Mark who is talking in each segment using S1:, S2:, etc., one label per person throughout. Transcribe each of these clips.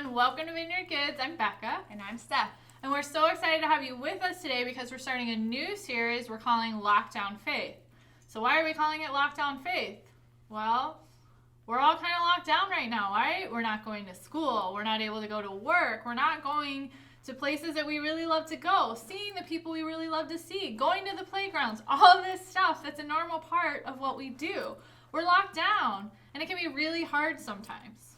S1: everyone. Welcome to Vineyard Kids. I'm Becca.
S2: And I'm Steph.
S1: And we're so excited to have you with us today because we're starting a new series we're calling Lockdown Faith. So why are we calling it Lockdown Faith? Well, we're all kind of locked down right now, right? We're not going to school. We're not able to go to work. We're not going to places that we really love to go, seeing the people we really love to see, going to the playgrounds, all of this stuff that's a normal part of what we do. We're locked down, and it can be really hard sometimes.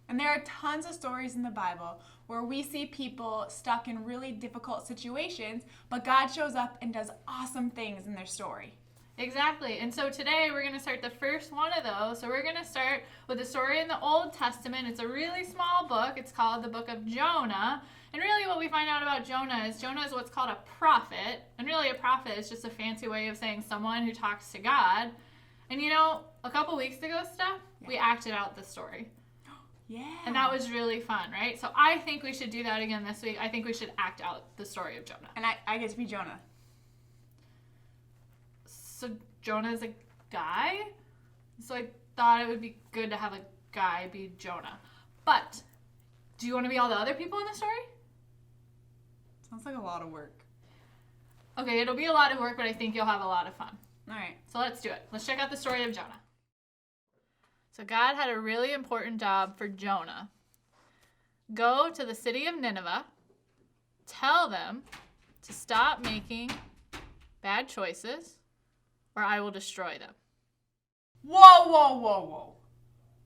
S2: And there are tons of stories in the Bible where we see people stuck in really difficult situations, but God shows up and does awesome things in their story.
S1: Exactly. And so today we're going to start the first one of those. So we're going to start with a story in the Old Testament. It's a really small book. It's called the book of Jonah. And really what we find out about Jonah is what's called a prophet. And really a prophet is just a fancy way of saying someone who talks to God. And you know, a couple weeks ago, Steph, we acted out the story.
S2: Yeah.
S1: And that was really fun, right? So I think we should do that again this week. I think we should act out the story of Jonah.
S2: And I get to be Jonah.
S1: So Jonah is a guy? So I thought it would be good to have a guy be Jonah. But do you want to be all the other people in the story?
S2: Sounds like a lot of work.
S1: Okay, it'll be a lot of work, but I think you'll have a lot of fun.
S2: All right.
S1: So let's do it. Let's check out the story of Jonah. So God had a really important job for Jonah. Go to the city of Nineveh, tell them to stop making bad choices, or I will destroy them.
S2: Whoa.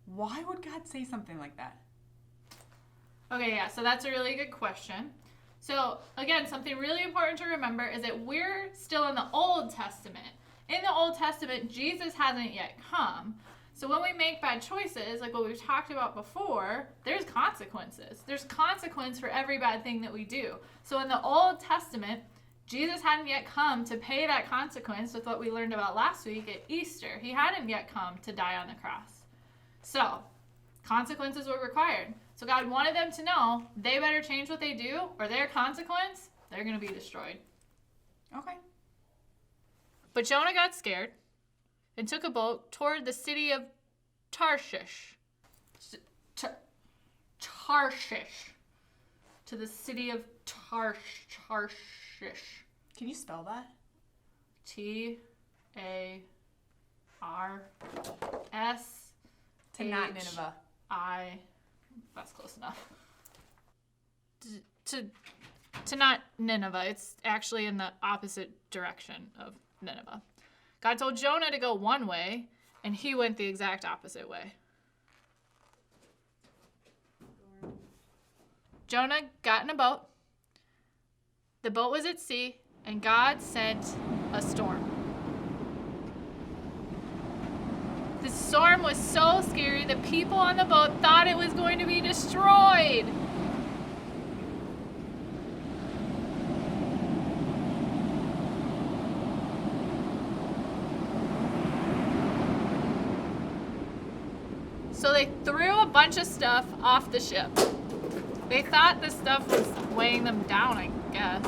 S2: Why would God say something like that?
S1: Okay, yeah, so that's a really good question. So, again, something really important to remember is that we're still in the Old Testament. In the Old Testament, Jesus hasn't yet come. So when we make bad choices, like what we've talked about before, there's consequences. There's consequence for every bad thing that we do. So in the Old Testament, Jesus hadn't yet come to pay that consequence with what we learned about last week at Easter. He hadn't yet come to die on the cross. So consequences were required. So God wanted them to know they better change what they do or their consequence, they're going to be destroyed.
S2: Okay.
S1: But Jonah got scared and took a boat toward the city of Tarshish. Tarshish. To the city of Tarshish.
S2: Can you spell that?
S1: T-A-R-S.
S2: To not Nineveh.
S1: That's close enough. To not Nineveh. It's actually in the opposite direction of Nineveh. God told Jonah to go one way, and he went the exact opposite way. Jonah got in a boat. The boat was at sea, and God sent a storm. The storm was so scary, the people on the boat thought it was going to be destroyed. So they threw a bunch of stuff off the ship. They thought the stuff was weighing them down, I guess.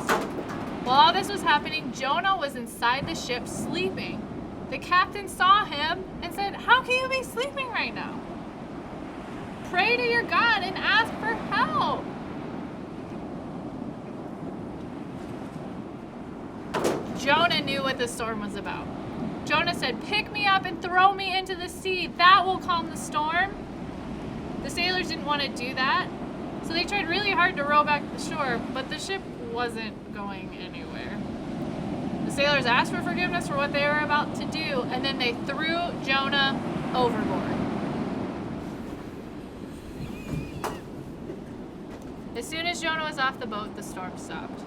S1: While all this was happening, Jonah was inside the ship sleeping. The captain saw him and said, "How can you be sleeping right now? Pray to your God and ask for help." Jonah knew what the storm was about. Jonah said, "Pick me up and throw me into the sea. That will calm the storm." The sailors didn't want to do that, so they tried really hard to row back to the shore, but the ship wasn't going anywhere. The sailors asked for forgiveness for what they were about to do, and then they threw Jonah overboard. As soon as Jonah was off the boat, the storm stopped.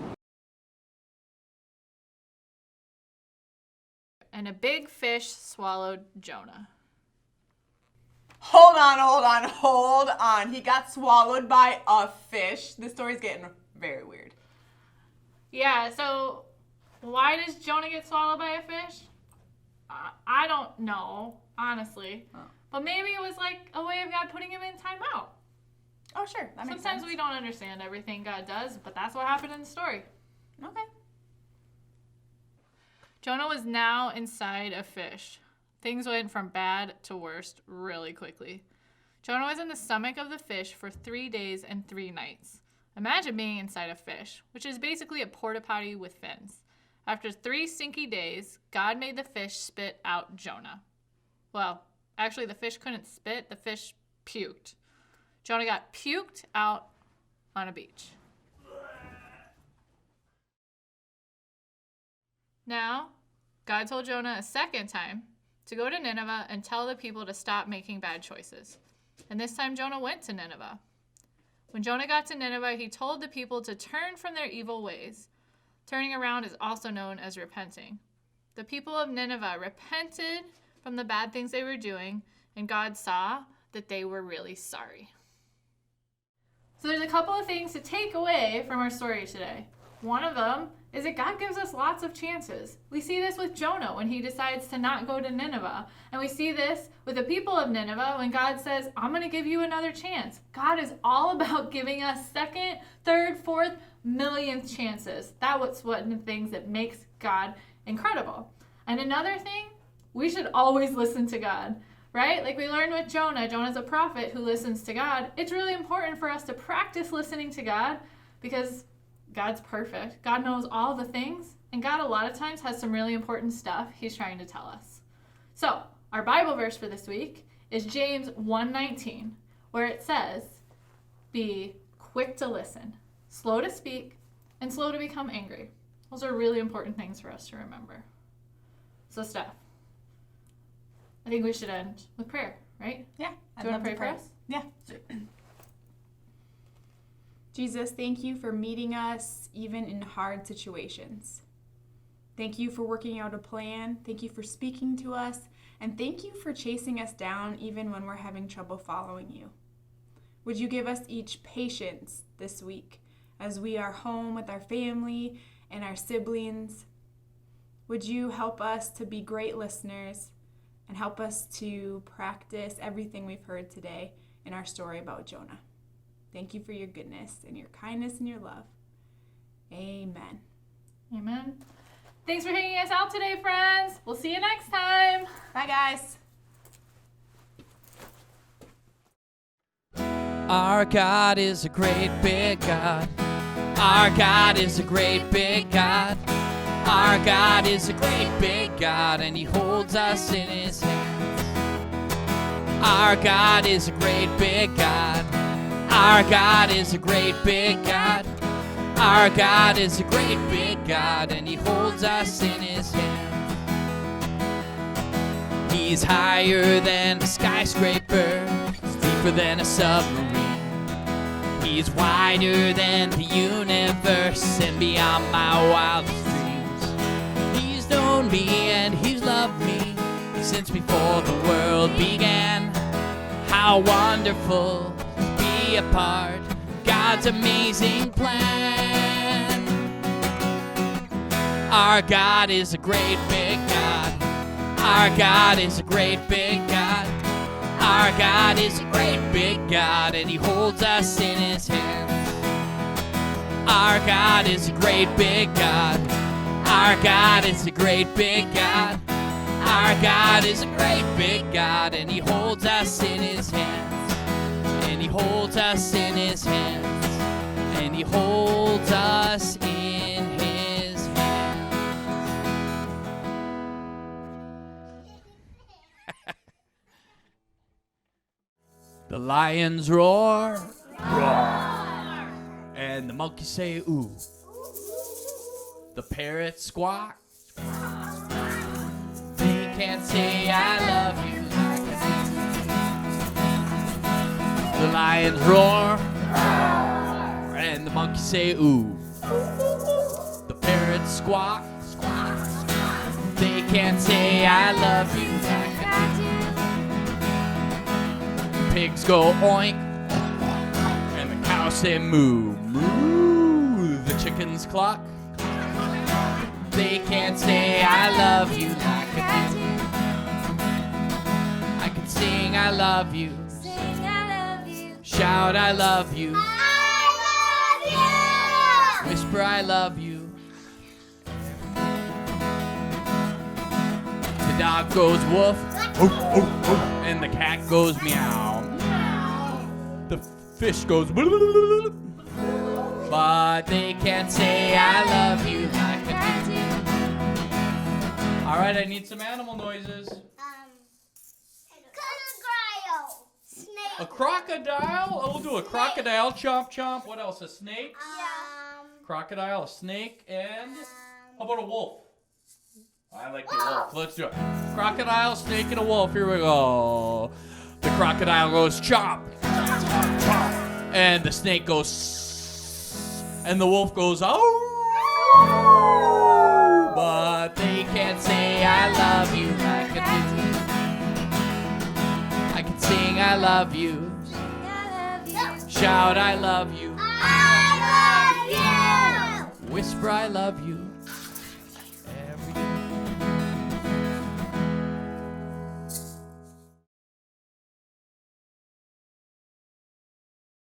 S1: And a big fish swallowed Jonah.
S2: Hold on. He got swallowed by a fish. This story's getting very weird.
S1: Yeah, so why does Jonah get swallowed by a fish? I don't know, honestly.
S2: Oh.
S1: But maybe it was like a way of God putting him in timeout.
S2: Oh, sure. That makes
S1: Sometimes
S2: sense.
S1: we don't understand everything God does, but that's what happened in the story.
S2: Okay.
S1: Jonah was now inside a fish. Things went from bad to worst really quickly. Jonah was in the stomach of the fish for 3 days and 3 nights. Imagine being inside a fish, which is basically a porta potty with fins. After 3 stinky days, God made the fish spit out Jonah. Well, actually the fish couldn't spit, the fish puked. Jonah got puked out on a beach. Now, God told Jonah a second time to go to Nineveh and tell the people to stop making bad choices. And this time Jonah went to Nineveh. When Jonah got to Nineveh, he told the people to turn from their evil ways. Turning around is also known as repenting. The people of Nineveh repented from the bad things they were doing, and God saw that they were really sorry. So there's a couple of things to take away from our story today. One of them is that God gives us lots of chances. We see this with Jonah when he decides to not go to Nineveh. And we see this with the people of Nineveh when God says, I'm going to give you another chance. God is all about giving us second, third, fourth, millionth chances. That's one of the things that makes God incredible. And another thing, we should always listen to God, right? Like we learned with Jonah. Jonah's a prophet who listens to God. It's really important for us to practice listening to God because God's perfect. God knows all the things, and God a lot of times has some really important stuff he's trying to tell us. So, our Bible verse for this week is James 1:19, where it says, be quick to listen, slow to speak, and slow to become angry. Those are really important things for us to remember. So, Steph, I think we should end with prayer, right?
S2: Yeah.
S1: Do you want to pray for us?
S2: Yeah. Jesus, thank you for meeting us even in hard situations. Thank you for working out a plan. Thank you for speaking to us. And thank you for chasing us down even when we're having trouble following you. Would you give us each patience this week as we are home with our family and our siblings? Would you help us to be great listeners and help us to practice everything we've heard today in our story about Jonah? Thank you for your goodness and your kindness and your love. Amen.
S1: Amen. Thanks for hanging us out today, friends. We'll see you next time.
S2: Bye, guys.
S3: Our God is a great big God. Our God is a great big God. Our God is a great big God, and He holds us in His hands. Our God is a great big God. Our God is a great big God. Our God is a great big God, and He holds us in His hands. He's higher than a skyscraper. He's deeper than a submarine. He's wider than the universe and beyond my wildest dreams. He's known me and He's loved me since before the world began. How wonderful a part of God's amazing plan. Our God is a great big God. Our God is a great big God. Our God is a great big God, and He holds us in His hands. Our God is a great big God. Our God is a great big God. Our God is a great big God, and He holds us in His hands. And He holds us in His hands. And He holds us in His hands. The lions roar, roar, and the monkeys say ooh. The parrots squawk, they can't say I love you. The lions roar, and the monkeys say ooh. The parrots squawk, they can't say I love you like I do. The pigs go oink, and the cows say moo, moo. The chickens cluck, they can't say I love you like I do. I can sing I love you. Shout, I love you.
S4: I love you.
S3: Whisper, I love you. The dog goes woof, oof, oof, oof, and the cat goes meow. Fish goes, but they can't say I love you like I do. All right, I need some animal noises.
S4: Crocodile. Snake.
S3: A crocodile? Oh, we'll do a crocodile. Chomp, chomp. What else? A snake? Crocodile, a snake, and how about a wolf? I like the wolf. Let's do it. Crocodile, snake, and a wolf. Here we go. The crocodile goes chomp, chomp, and the snake goes, and the wolf goes oh. But they can't say I love you like I do. I can sing I love you. Shout I love you.
S4: I love you.
S3: Whisper I love you.